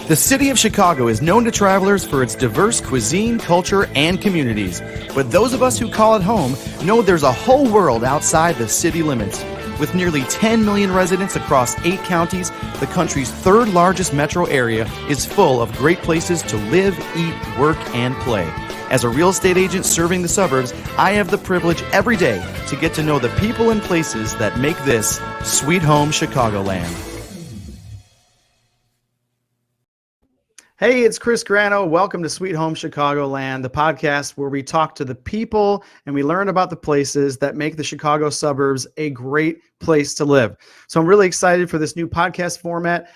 The city of Chicago is known to travelers for its diverse cuisine, culture, and communities. But those of us who call it home know there's a whole world outside the city limits. With nearly 10 million residents across 8 counties, the country's third largest metro area is full of great places to live, eat, work, and play. As a real estate agent serving the suburbs, I have the privilege every day to get to know the people and places that make this sweet home Chicagoland. Hey, it's Chris Grano. Welcome to Sweet Home Chicagoland, the podcast where we talk to the people and we learn about the places that make the Chicago suburbs a great place to live. So I'm really excited for this new podcast format.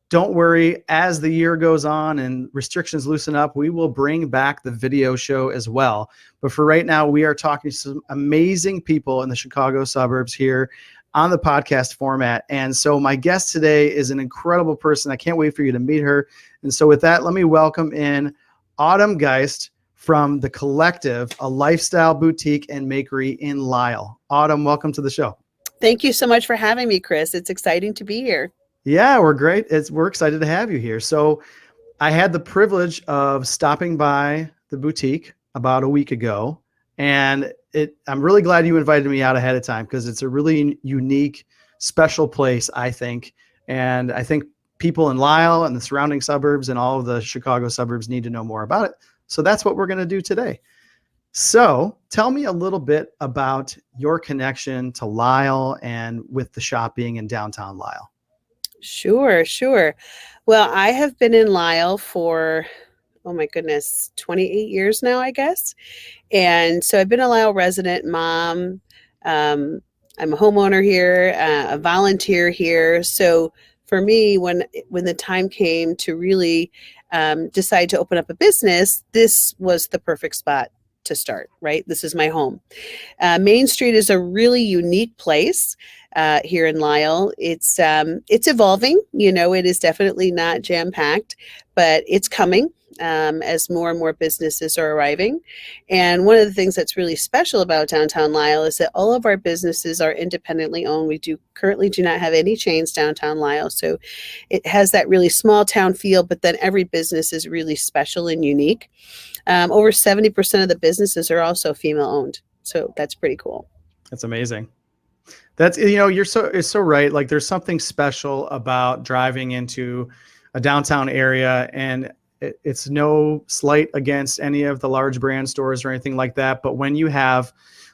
Don't worry, as the year goes on and restrictions loosen up, we will bring back the video show as well. But for right now, we are talking to some amazing people in the Chicago suburbs here on the podcast format. And so my guest today is an incredible person. I can't wait for you to meet her. And so with that, let me welcome in Autumn Geist from the Collective, a lifestyle boutique and makery in Lisle. Autumn, welcome to the show. Thank you so much for having me, Chris. It's exciting to be here. Yeah, we're great. We're excited to have you here. So I had the privilege of stopping by the boutique about a week ago, and I'm really glad you invited me out ahead of time because it's a really unique, special place, I think. And I think people in Lisle and the surrounding suburbs and all of the Chicago suburbs need to know more about it. So that's what we're going to do today. So tell me a little bit about your connection to Lisle and with the shop being in downtown Lisle. Sure. Well, I have been in Lisle for, 28 years now, I guess. And so I've been a Lisle resident, mom. I'm a homeowner here, a volunteer here. So for me, when the time came to really decide to open up a business, this was the perfect spot to start, right? This is my home. Main Street is a really unique place here in Lisle. It's evolving. It is definitely not jam-packed, but it's coming as more and more businesses are arriving. And one of the things that's really special about downtown Lisle is that all of our businesses are independently owned. We currently do not have any chains downtown Lisle. So it has that really small town feel, but then every business is really special and unique. Over 70% of the businesses are also female owned. So that's pretty cool. That's amazing. That's, it's so right. Like there's something special about driving into a downtown area, and it's no slight against any of the large brand stores or anything like that. But when you have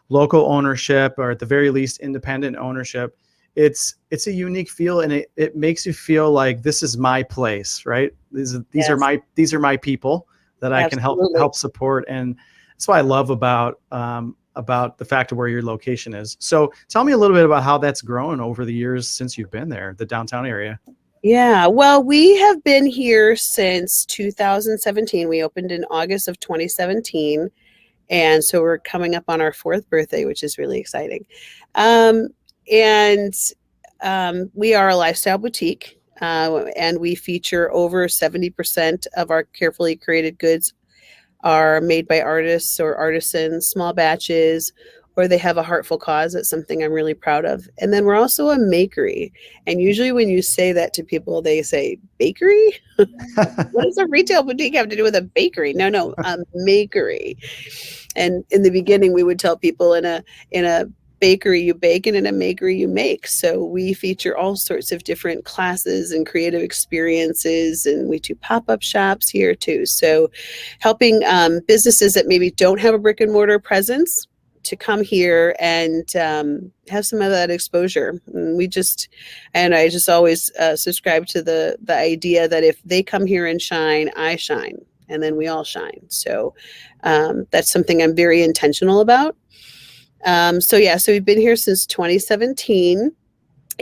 local ownership, or at the very least independent ownership, it's a unique feel, and it makes you feel like this is my place, right? These are my people that I Absolutely. can help support. And that's what I love about the fact of where your location is. So tell me a little bit about how that's grown over the years since you've been there, the downtown area. Yeah, well, we have been here since 2017. We opened in August of 2017. And so we're coming up on our 4th birthday, which is really exciting. We are a lifestyle boutique, and we feature over 70% of our carefully curated goods are made by artists or artisans, small batches, or they have a heartful cause. That's something I'm really proud of. And then we're also a makery. And usually when you say that to people, they say, bakery? What does a retail boutique have to do with a bakery? No, a makery. And in the beginning, we would tell people in a bakery you bake, and in a makery you make. So we feature all sorts of different classes and creative experiences, and we do pop-up shops here too. So helping businesses that maybe don't have a brick and mortar presence to come here and have some of that exposure. And I just always subscribe to the idea that if they come here and shine, I shine, and then we all shine. So that's something I'm very intentional about. So we've been here since 2017,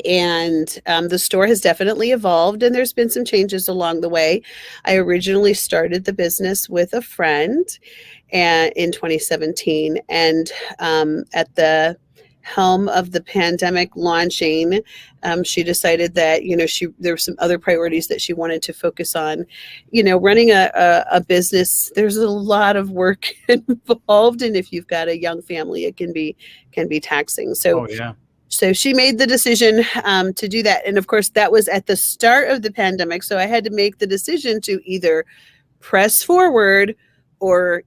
and the store has definitely evolved, and there's been some changes along the way. I originally started the business with a friend in 2017, and at the helm of the pandemic launching, she decided that there were some other priorities that she wanted to focus on. Running a business, there's a lot of work involved, and if you've got a young family, it can be taxing. So So she made the decision to do that. And of course, that was at the start of the pandemic. So I had to make the decision to either press forward or,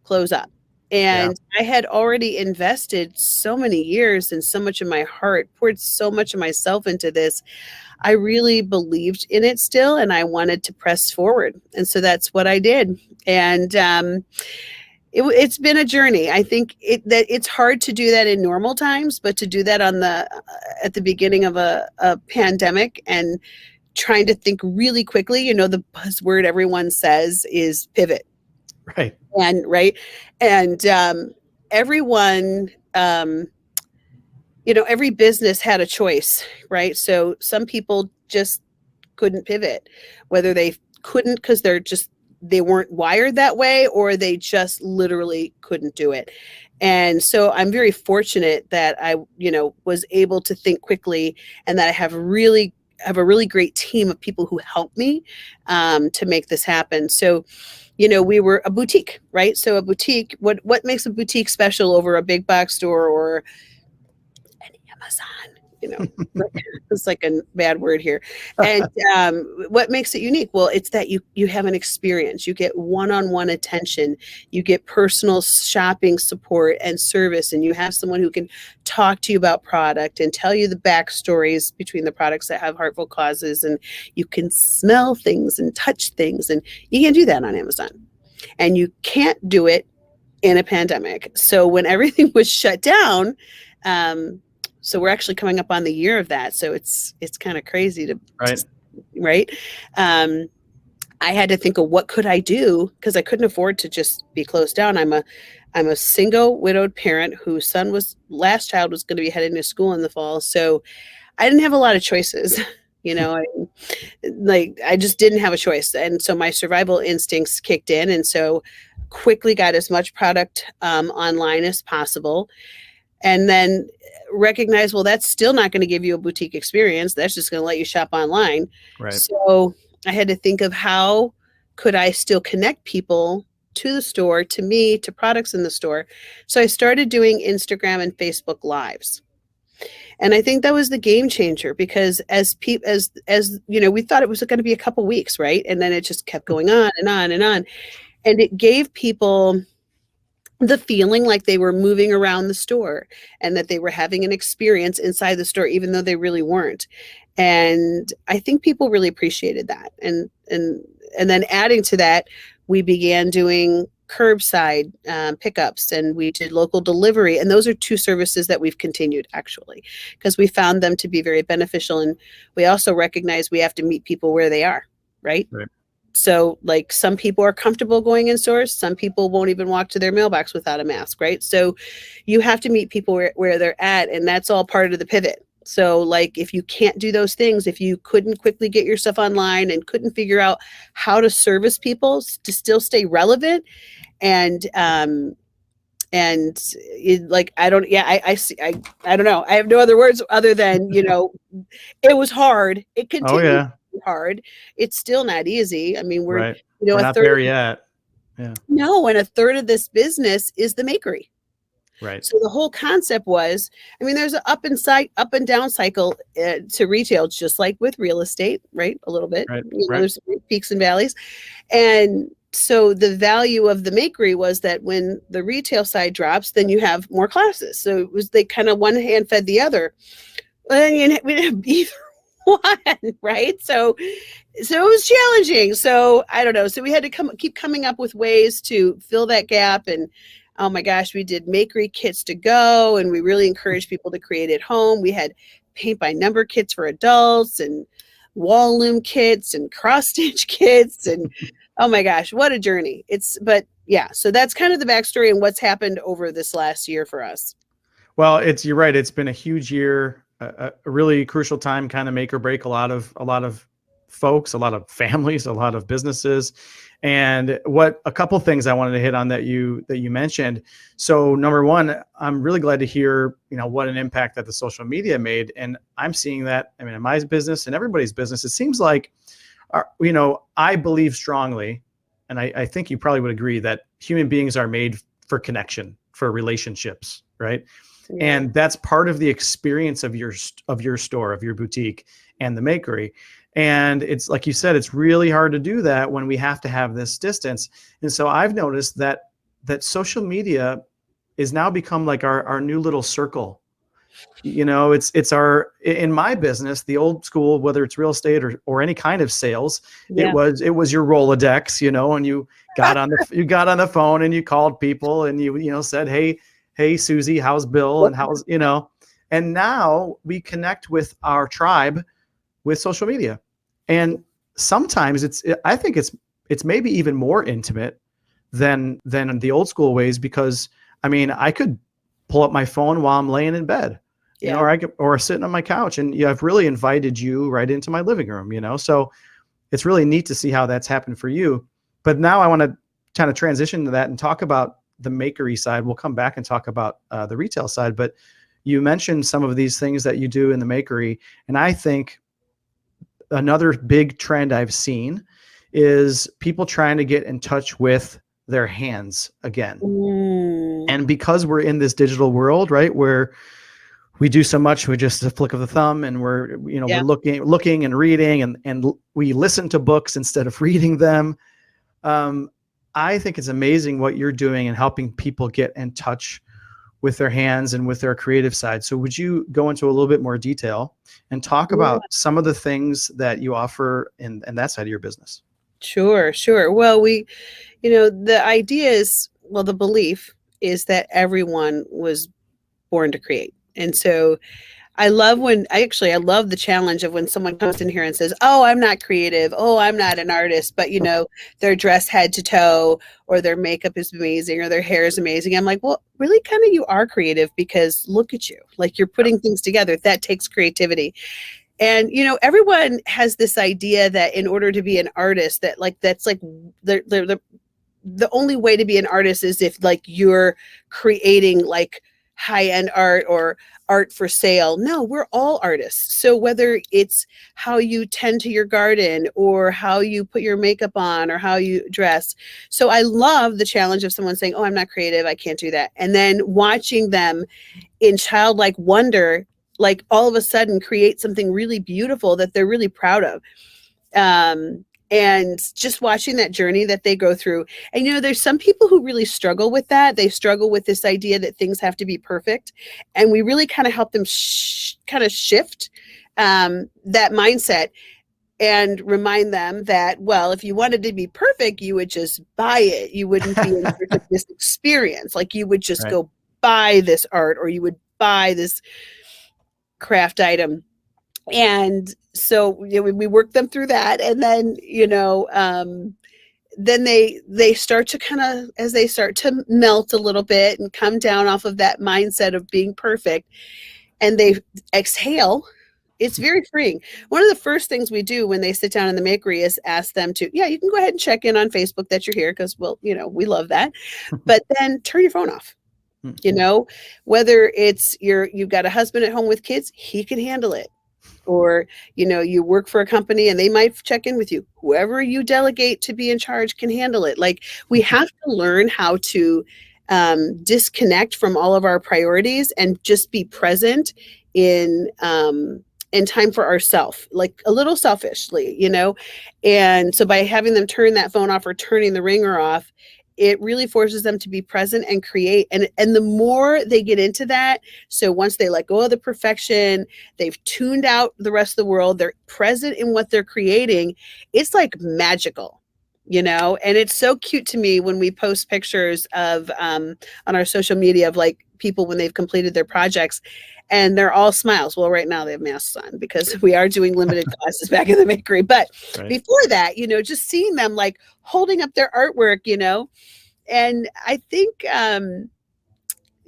close up. Yeah. And I had already invested so many years and so much of my heart, poured so much of myself into this. I really believed in it still, and I wanted to press forward. And so that's what I did. And it's been a journey. I think that it's hard to do that in normal times, but to do that at the beginning of a pandemic and trying to think really quickly, the buzzword everyone says is pivot. Right. And everyone, every business had a choice, right? So some people just couldn't pivot, whether they couldn't because they weren't wired that way, or they just literally couldn't do it. And so I'm very fortunate that I, was able to think quickly, and that I have a really great team of people who help me to make this happen. So, we were a boutique, right? So a boutique, what makes a boutique special over a big box store or an Amazon? It's like a bad word here. And what makes it unique? Well, it's that you have an experience. You get one-on-one attention. You get personal shopping support and service, and you have someone who can talk to you about product and tell you the backstories between the products that have heartful causes, and you can smell things and touch things, and you can't do that on Amazon. And you can't do it in a pandemic. So when everything was shut down, so we're actually coming up on the year of that. So it's kind of crazy right. I had to think of what could I do, because I couldn't afford to just be closed down. I'm a single widowed parent whose last child was going to be heading to school in the fall. So I didn't have a lot of choices. I just didn't have a choice. And so my survival instincts kicked in. And so quickly got as much product online as possible. And then recognize, well, that's still not going to give you a boutique experience. That's just going to let you shop online. Right. So I had to think of how could I still connect people to the store, to me, to products in the store. So I started doing Instagram and Facebook Lives. And I think that was the game changer, because as we thought it was going to be a couple weeks, right? And then it just kept going on and on and on. And it gave people the feeling like they were moving around the store and that they were having an experience inside the store, even though they really weren't. And I think people really appreciated that. And then adding to that, we began doing curbside pickups, and we did local delivery. And those are two services that we've continued, actually, because we found them to be very beneficial. And we also recognize we have to meet people where they are, right? So like some people are comfortable going in stores. Some people won't even walk to their mailbox without a mask, right? So you have to meet people where they're at, and that's all part of the pivot. So like if you can't do those things, if you couldn't quickly get your stuff online and couldn't figure out how to service people to still stay relevant, and I don't know. I have no other words other than, it was hard. It continues to be hard. It's still not easy. I mean, we're not there yet. Yeah. No, and a third of this business is the Makery. Right. So the whole concept was, there's an up and down cycle to retail, just like with real estate, right? A little bit. Right. There's peaks and valleys. And so the value of the Makery was that when the retail side drops, then you have more classes. So it was, they kind of one hand fed the other. Well, we didn't have either one, right? So it was challenging. So I don't know. So we had to keep coming up with ways to fill that gap. And oh my gosh, we did Makery kits to go, and we really encouraged people to create at home. We had paint by number kits for adults, and wall loom kits, and cross stitch kits, and oh my gosh, what a journey. So that's kind of the backstory and what's happened over this last year for us. Well, you're right. It's been a huge year, a really crucial time, kind of make or break a lot of folks, a lot of families, a lot of businesses. And a couple things I wanted to hit on that you mentioned. So number one, I'm really glad to hear, what an impact that the social media made. And I'm seeing that, in my business and everybody's business, it seems like, I believe strongly, and I think you probably would agree, that human beings are made for connection, for relationships, right? Yeah. And that's part of the experience of your store, of your boutique and the Makery. And it's like you said, it's really hard to do that when we have to have this distance. And so I've noticed that social media is now become like our new little circle. You know, it's our, in my business, the old school, whether it's real estate or any kind of sales, Yeah. it was your Rolodex, you know, and you got on the phone and you called people and you know, said, hey Susie, how's Bill, and how's, you know. And now we connect with our tribe with social media. And sometimes I think it's maybe even more intimate than the old school ways, because I mean, I could pull up my phone while I'm laying in bed, you know, Yeah. or sitting on my couch, and I've really invited you right into my living room, you know. So it's really neat to see how that's happened for you. But now I want to kind of transition to that and talk about the Makery side. We'll come back and talk about the retail side, but you mentioned some of these things that you do in the Makery, and I think another big trend I've seen is people trying to get in touch with their hands again. Mm. And because we're in this digital world, right, where we do so much with just a flick of the thumb, and we're, you know, Yeah. we're looking and reading, and we listen to books instead of reading them. I think it's amazing what you're doing and helping people get in touch with their hands and with their creative side. So would you go into a little bit more detail and talk Yeah. about some of the things that you offer in that side of your business? Sure. Sure. Well, the idea is, well, the belief is that everyone was born to create. And so I love I love the challenge of when someone comes in here and says, "Oh, I'm not creative. Oh, I'm not an artist," but they're dressed head to toe, or their makeup is amazing, or their hair is amazing. I'm like, well, really kind of you are creative, because look at you. Like, you're putting things together. That takes creativity. And everyone has this idea that in order to be an artist, that like that's like the only way to be an artist is if like you're creating like high-end art or art for sale. No, we're all artists. So whether it's how you tend to your garden, or how you put your makeup on, or how you dress. So I love the challenge of someone saying, "Oh, I'm not creative, I can't do that." And then watching them in childlike wonder, like all of a sudden create something really beautiful that they're really proud of. And just watching that journey that they go through. And there's some people who really struggle with that. They struggle with this idea that things have to be perfect, and we really kind of help them kind of shift that mindset, and remind them that, well, if you wanted to be perfect, you would just buy it. You wouldn't be in search of this experience. Like, you would just Right. go buy this art, or you would buy this craft item. And so we work them through that, and then then they start to kind of, as they start to melt a little bit and come down off of that mindset of being perfect, and they exhale. It's very freeing. One of the first things we do when they sit down in the Makery is ask them to, yeah, you can go ahead and check in on Facebook that you're here, because we love that, but then turn your phone off. Whether it's you've got a husband at home with kids, he can handle it. Or you work for a company and they might check in with you. Whoever you delegate to be in charge can handle it. Like, we have to learn how to disconnect from all of our priorities and just be present in time for ourselves, like a little selfishly. And so by having them turn that phone off, or turning the ringer off, it really forces them to be present and create. And the more they get into that, so once they let go of the perfection, they've tuned out the rest of the world, they're present in what they're creating, it's like magical. And it's so cute to me when we post pictures of on our social media of like people when they've completed their projects, and they're all smiles. Well, right now they have masks on because we are doing limited classes back in the Makery. But Right. before that, just seeing them like holding up their artwork, and I think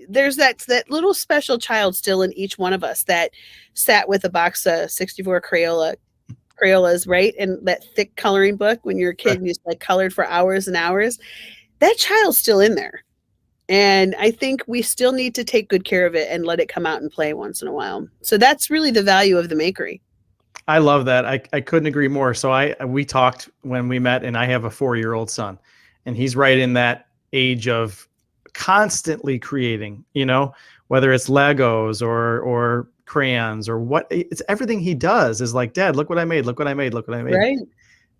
there's that little special child still in each one of us that sat with a box of 64 Crayolas, right? And that thick coloring book when you're a kid and you just like colored for hours and hours. That child's still in there. And I think we still need to take good care of it and let it come out and play once in a while. So that's really the value of the Makery. I love that. I couldn't agree more. So we talked when we met, and I have a 4-year-old son, and he's right in that age of constantly creating, whether it's Legos or crayons or what, it's everything he does is like, Dad, look what I made, look what I made, look what I made. Right.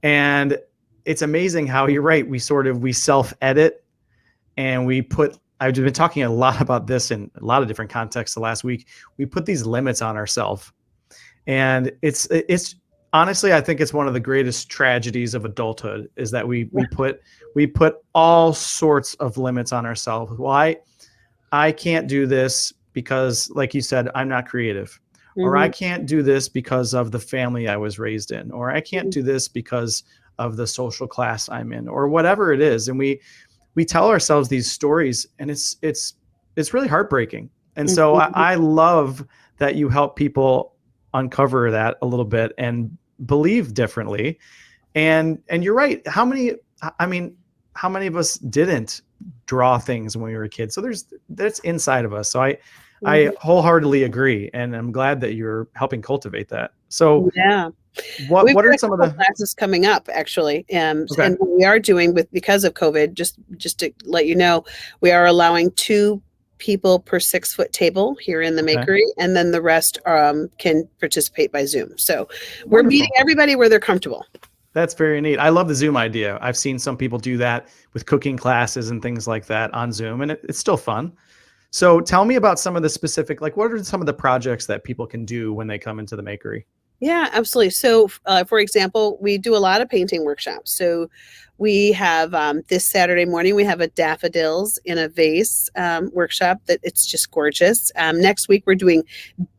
And it's amazing how you're right. We self-edit, and I've been talking a lot about this in a lot of different contexts the last week. We put these limits on ourselves, and it's honestly, I think it's one of the greatest tragedies of adulthood is that we put all sorts of limits on ourselves. Why? I can't do this because, like you said, I'm not creative. Or I can't do this because of the family I was raised in. Or I can't do this because of the social class I'm in, or whatever it is. And we tell ourselves these stories, and it's really heartbreaking. And so I love that you help people uncover that a little bit and believe differently. And you're right. How many of us didn't draw things when we were kids? So that's inside of us. So I wholeheartedly agree, and I'm glad that you're helping cultivate that. So Yeah. what We've are got a some of couple the classes coming up actually, okay. and what we are doing because of COVID, just to let you know, we are allowing 2 people per 6-foot table here in the Okay. Makery, and then the rest can participate by Zoom. So we're Wonderful. meeting everybody where they're comfortable. That's very neat. I love the Zoom idea. I've seen some people do that with cooking classes and things like that on Zoom, and it's still fun. So tell me about some of the specific, like what are some of the projects that people can do when they come into the Makery? Yeah, absolutely. So, for example, we do a lot of painting workshops. So, we have this Saturday morning, we have a daffodils in a vase workshop that it's just gorgeous. Next week, we're doing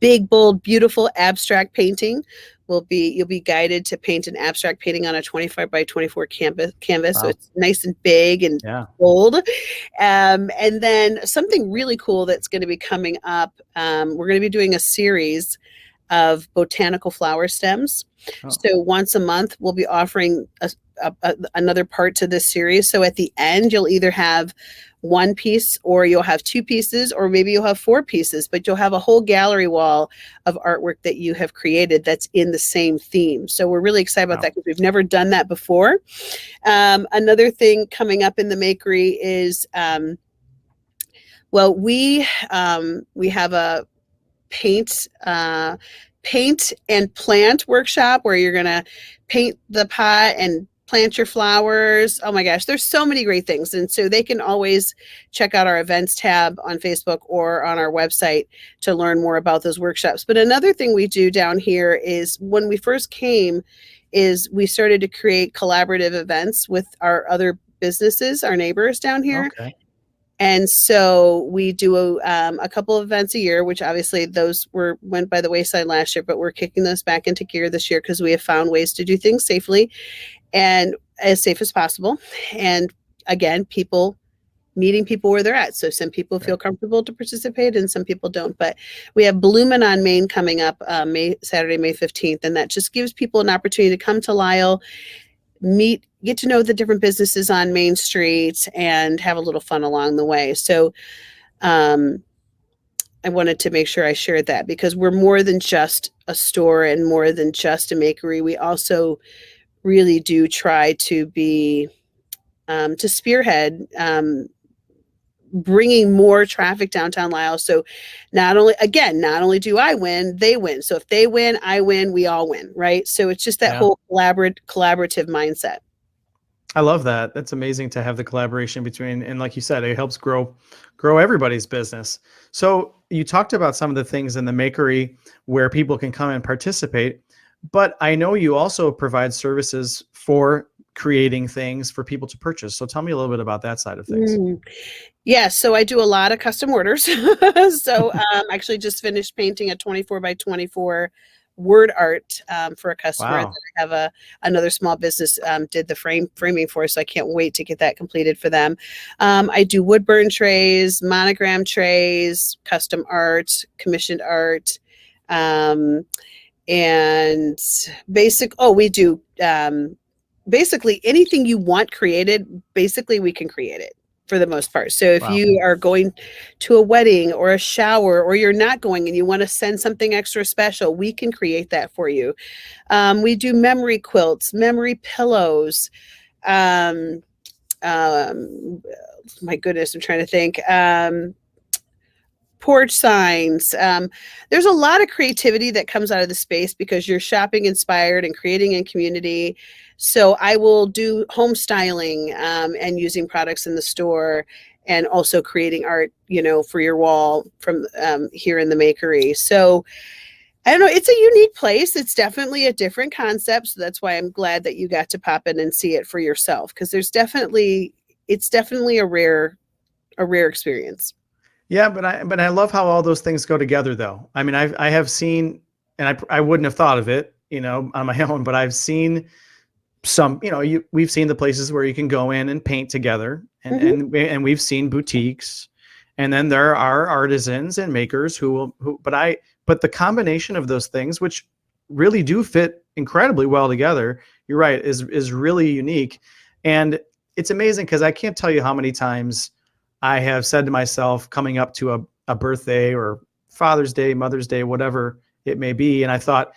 big, bold, beautiful abstract painting. You'll be guided to paint an abstract painting on a 25 by 24 canvas. Wow. So it's nice and big and bold. And then something really cool that's going to be coming up. We're going to be doing a series of botanical flower stems. So once a month, we'll be offering another part to this series. So at the end, you'll either have 1 piece, or you'll have 2 pieces, or maybe you'll have 4 pieces, but you'll have a whole gallery wall of artwork that you have created that's in the same theme. So we're really excited about that because we've never done that before. Another thing coming up in the Makery is, we have a paint and plant workshop where you're going to paint the pot and plant your flowers. Oh my gosh, there's so many great things. And so they can always check out our events tab on Facebook or on our website to learn more about those workshops. But another thing we do down here is when we first came is we started to create collaborative events with our other businesses, our neighbors down here. Okay. And so we do a couple of events a year, which obviously those went by the wayside last year, but we're kicking those back into gear this year because we have found ways to do things safely and as safe as possible. And again, meeting people where they're at. So some people feel comfortable to participate and some people don't. But we have Bloomin' on Main coming up Saturday, May 15th. And that just gives people an opportunity to come to Lisle, get to know the different businesses on Main Street and have a little fun along the way. So I wanted to make sure I shared that because we're more than just a store and more than just a Makery. We also really do try to be to spearhead bringing more traffic downtown Lisle. So not only do I win, they win. So if they win, I win, we all win, right? So it's just that whole collaborative mindset. I love that. That's amazing to have the collaboration between, and like you said, it helps grow everybody's business. So you talked about some of the things in the Makery where people can come and participate, but I know you also provide services for creating things for people to purchase. So tell me a little bit about that side of things. Yeah, so I do a lot of custom orders. So actually just finished painting a 24 by 24 word art for a customer. Wow. And then I have another small business did the framing for us, so I can't wait to get that completed for them. I do wood burn trays, monogram trays, custom art, commissioned art, and we do basically anything you want created, basically we can create it for the most part. So if you are going to a wedding or a shower, or you're not going and you want to send something extra special, we can create that for you. We do memory quilts, memory pillows. My goodness, I'm trying to think. porch signs. There's a lot of creativity that comes out of the space because you're shopping inspired and creating in community. So I will do home styling and using products in the store, and also creating art, for your wall from here in the Makery. So I don't know, it's a unique place. It's definitely a different concept. So that's why I'm glad that you got to pop in and see it for yourself, because it's definitely a rare experience. Yeah, but I love how all those things go together, though. I mean, I have seen, and I wouldn't have thought of it, on my own, but I've seen some, we've seen the places where you can go in and paint together, and we've seen boutiques, and then there are artisans and makers but the combination of those things, which really do fit incredibly well together, you're right, is really unique. And it's amazing because I can't tell you how many times I have said to myself, coming up to a birthday or Father's Day, Mother's Day, whatever it may be, and I thought,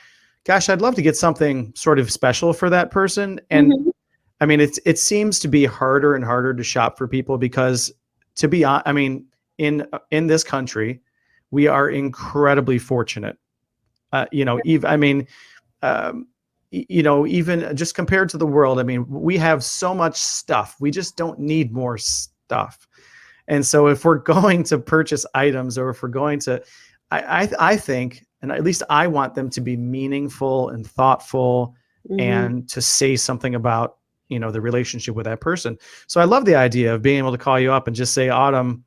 gosh, I'd love to get something sort of special for that person. And I mean, it seems to be harder and harder to shop for people because, to be honest, I mean, in this country, we are incredibly fortunate. Even even just compared to the world, I mean, we have so much stuff. We just don't need more stuff. And so if we're going to purchase items, or if we're going to, I think, and at least I want them to be meaningful and thoughtful, and to say something about, the relationship with that person. So I love the idea of being able to call you up and just say, Autumn,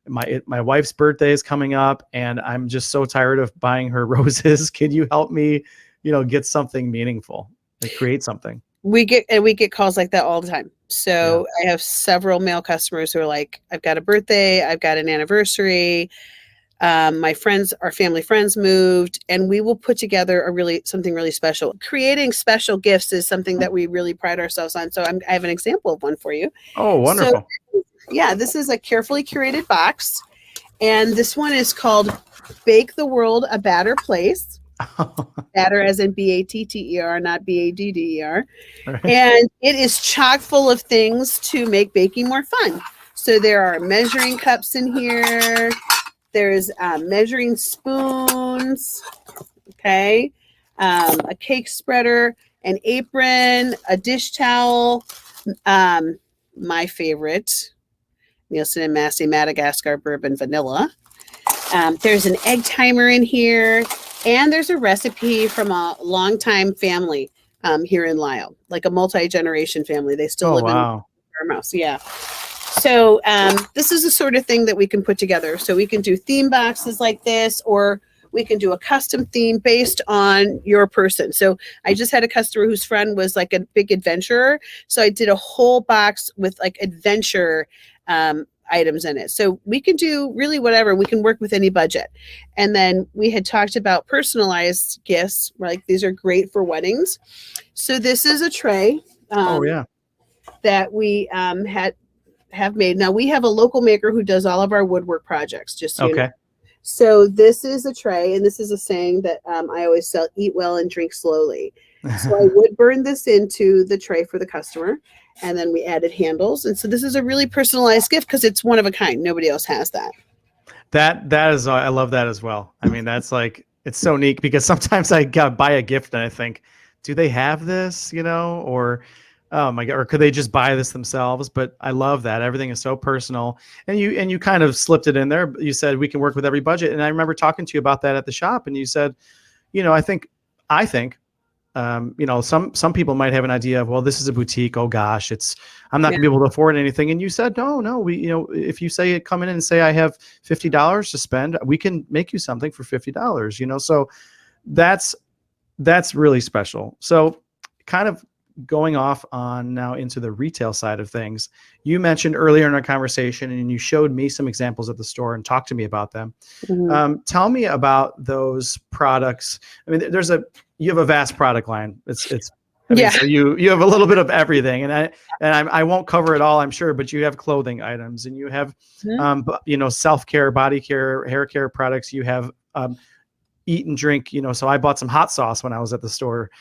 my wife's birthday is coming up, and I'm just so tired of buying her roses. Can you help me, get something meaningful and create something? We get calls like that all the time. So I have several male customers who are like, I've got a birthday, I've got an anniversary. My friends, our family friends moved, and we will put together something really special. Creating special gifts is something that we really pride ourselves on. So I have an example of one for you. Oh, wonderful. So, yeah, this is a carefully curated box, and this one is called Bake the World a Batter Place. Batter as in BATTER, not BADDER. Right. And it is chock full of things to make baking more fun. So there are measuring cups in here. There's measuring spoons, okay, a cake spreader, an apron, a dish towel, my favorite, Nielsen and Massey Madagascar Bourbon Vanilla. There's an egg timer in here, and there's a recipe from a longtime family here in Lisle, like a multi-generation family. They still live in Farmhouse. Yeah. So this is the sort of thing that we can put together. So we can do theme boxes like this, or we can do a custom theme based on your person. So I just had a customer whose friend was like a big adventurer. So I did a whole box with like adventure items in it. So we can do really whatever. We can work with any budget. And then we had talked about personalized gifts. Like, these are great for weddings. So this is a tray that we have made. Now, we have a local maker who does all of our woodwork projects, just so you know. So this is a tray, and this is a saying that I always sell: eat well and drink slowly. So I wood burn this into the tray for the customer, and then we added handles. And so this is a really personalized gift because it's one of a kind. Nobody else has that. That is, I love that as well. I mean, that's like, it's so neat because sometimes I buy a gift and I think, do they have this, or, oh my God, or could they just buy this themselves? But I love that. Everything is so personal. And you kind of slipped it in there. You said we can work with every budget. And I remember talking to you about that at the shop. And you said, I think, some people might have an idea of, well, this is a boutique. Oh gosh, I'm not gonna be able to afford anything. And you said, no, we, if you say come in and say, I have $50 to spend, we can make you something for $50, so that's really special. So kind of going off on now into the retail side of things, you mentioned earlier in our conversation, and you showed me some examples at the store and talked to me about them. Tell me about those products. I mean, you have a vast product line. So you have a little bit of everything, and I won't cover it all, I'm sure, but you have clothing items, and you have self-care, body care, hair care products. You have eat and drink. So I bought some hot sauce when I was at the store.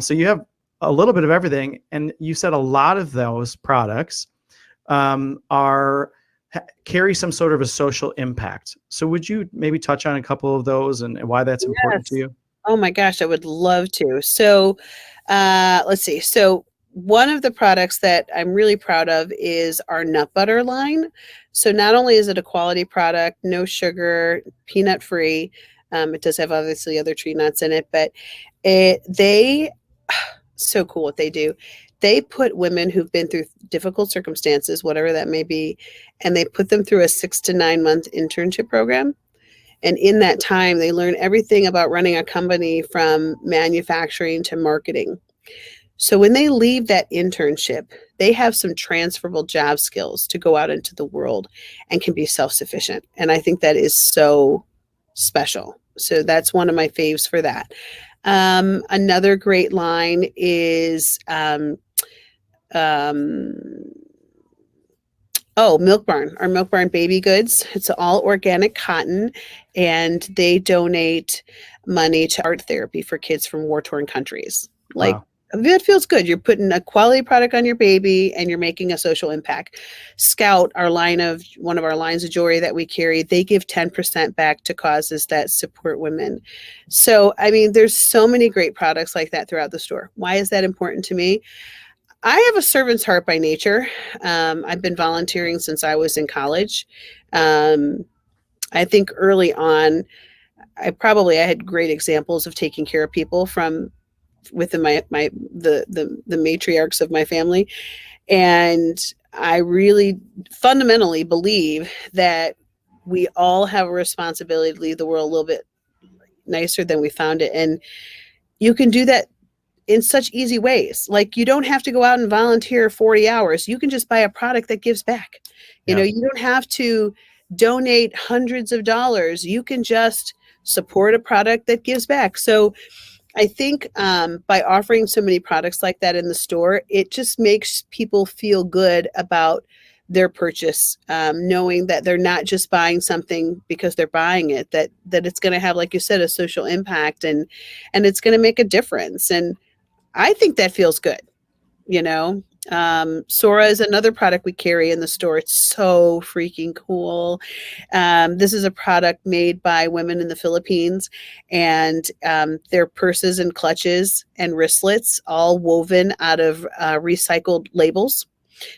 So you have a little bit of everything, and you said a lot of those products have carry some sort of a social impact. So would you maybe touch on a couple of those and why that's important to Yes. you? Oh my gosh, I would love to. So, let's see. So, one of the products that I'm really proud of is our nut butter line. So, not only is it a quality product, no sugar, peanut free, it does have obviously other tree nuts in it, but they so cool what they do. They put women who've been through difficult circumstances, whatever that may be, and they put them through a 6 to 9 month internship program. And in that time, they learn everything about running a company from manufacturing to marketing. So when they leave that internship, they have some transferable job skills to go out into the world and can be self-sufficient. And I think that is so special. So that's one of my faves for that. Another great line is um, Milk Barn, our Milk Barn baby goods. It's all organic cotton, and they donate money to art therapy for kids from war-torn countries. Like, Wow. it feels good. You're putting a quality product on your baby and you're making a social impact. Scout, one of our lines of jewelry that we carry, they give 10% back to causes that support women. So, I mean, there's so many great products like that throughout the store. Why is that important to me? I have a servant's heart by nature. I've been volunteering since I was in college. Um, I think early on, I had great examples of taking care of people from within the matriarchs of my family, and I really fundamentally believe that we all have a responsibility to leave the world a little bit nicer than we found it, and you can do that in such easy ways. Like, you don't have to go out and volunteer 40 hours. You can just buy a product that gives back. Yeah. You don't have to donate hundreds of dollars. You can just support a product that gives back. So I think by offering so many products like that in the store, it just makes people feel good about their purchase, knowing that they're not just buying something because they're buying it, that it's going to have, like you said, a social impact, and it's going to make a difference. And I think that feels good. Sora is another product we carry in the store. It's so freaking cool. This is a product made by women in the Philippines, and their purses and clutches and wristlets all woven out of recycled labels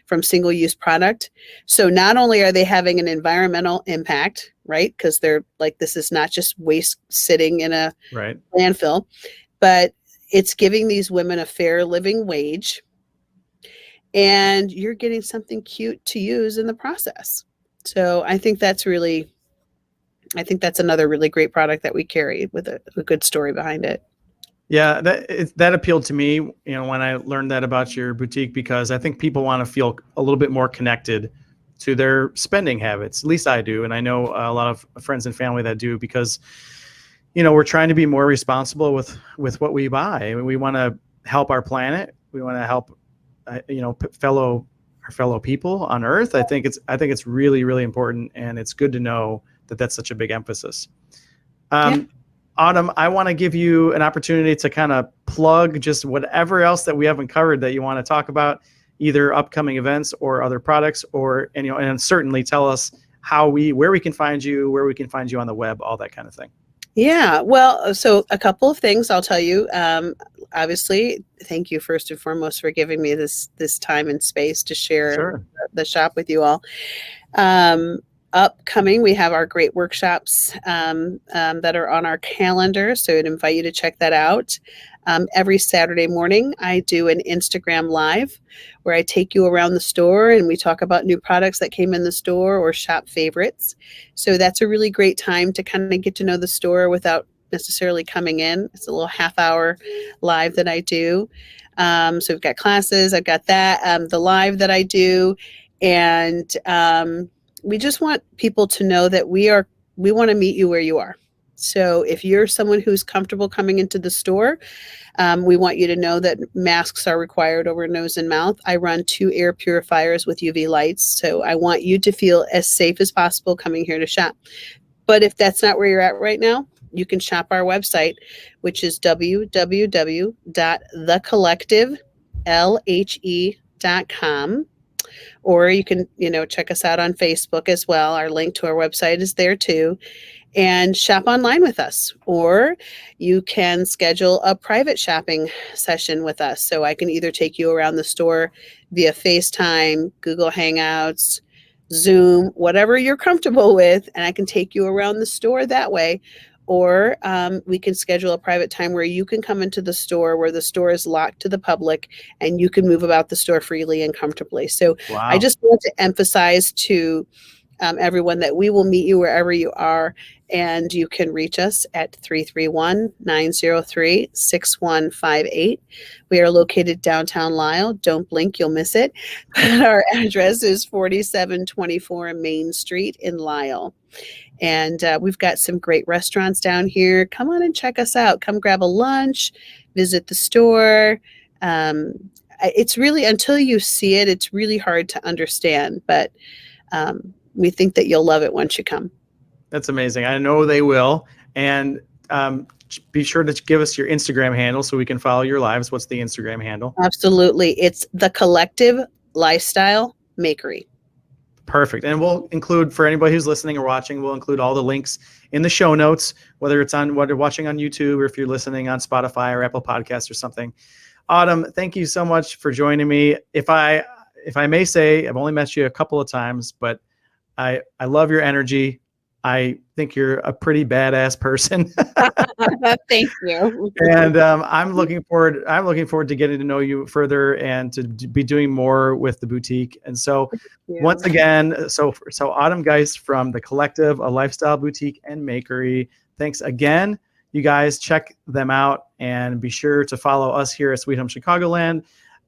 from single-use product. So not only are they having an environmental impact, right? Because they're like, this is not just waste sitting in a Right. landfill, but it's giving these women a fair living wage, and you're getting something cute to use in the process. So I think that's another really great product that we carry with a good story behind it. Yeah, that appealed to me, when I learned that about your boutique, because I think people want to feel a little bit more connected to their spending habits. At least I do, and I know a lot of friends and family that do, because we're trying to be more responsible with what we buy. I mean, we want to help our planet. We want to help, our fellow people on Earth. I think it's really, really important, and it's good to know that that's such a big emphasis. Yeah. Autumn, I want to give you an opportunity to kind of plug just whatever else that we haven't covered that you want to talk about, either upcoming events or other products, and certainly tell us where we can find you on the web, all that kind of thing. Yeah, well, so a couple of things I'll tell you. Obviously, thank you first and foremost for giving me this time and space to share Sure. the shop with you all. Upcoming, we have our great workshops that are on our calendar, so I'd invite you to check that out. Every Saturday morning, I do an Instagram Live where I take you around the store and we talk about new products that came in the store or shop favorites. So that's a really great time to kind of get to know the store without necessarily coming in. It's a little half-hour live that I do. So we've got classes. I've got that, the live that I do, and we just want people to know that we want to meet you where you are. So if you're someone who's comfortable coming into the store, we want you to know that masks are required over nose and mouth. I run 2 air purifiers with UV lights. So I want you to feel as safe as possible coming here to shop. But if that's not where you're at right now, you can shop our website, which is www.thecollectivelhe.com. or you can, check us out on Facebook as well. Our link to our website is there too, and shop online with us. Or you can schedule a private shopping session with us. So I can either take you around the store via FaceTime, Google Hangouts, Zoom, whatever you're comfortable with, and I can take you around the store that way. Or we can schedule a private time where you can come into the store, where the store is locked to the public, and you can move about the store freely and comfortably. So Wow. I just want to emphasize to everyone that we will meet you wherever you are, and you can reach us at 331-903-6158. We are located downtown Lisle. Don't blink, you'll miss it. Our address is 4724 Main Street in Lisle. And we've got some great restaurants down here. Come on and check us out. Come grab a lunch, visit the store. It's really, until you see it, it's really hard to understand, but we think that you'll love it once you come. That's amazing. I know they will. And be sure to give us your Instagram handle so we can follow your lives. What's the Instagram handle? Absolutely. It's the Collective Lifestyle Makery. Perfect. And we'll include, for anybody who's listening or watching, we'll include all the links in the show notes, whether it's on what you're watching on YouTube or if you're listening on Spotify or Apple Podcasts or something. Autumn, thank you so much for joining me. If I may say, I've only met you a couple of times, but I love your energy. I think you're a pretty badass person. Thank you. And I'm looking forward to getting to know you further and to be doing more with the boutique. And so once again, so Autumn Geist from the Collective, a lifestyle boutique and makery. Thanks again. You guys check them out and be sure to follow us here at Sweet Home Chicagoland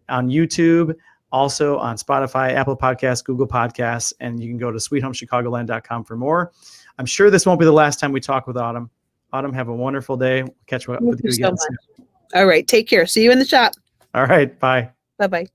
on YouTube, also on Spotify, Apple Podcasts, Google Podcasts, and you can go to sweethomechicagoland.com for more. I'm sure this won't be the last time we talk with Autumn. Autumn, have a wonderful day. We'll catch up with you again soon. All right. Take care. See you in the shop. All right. Bye. Bye-bye.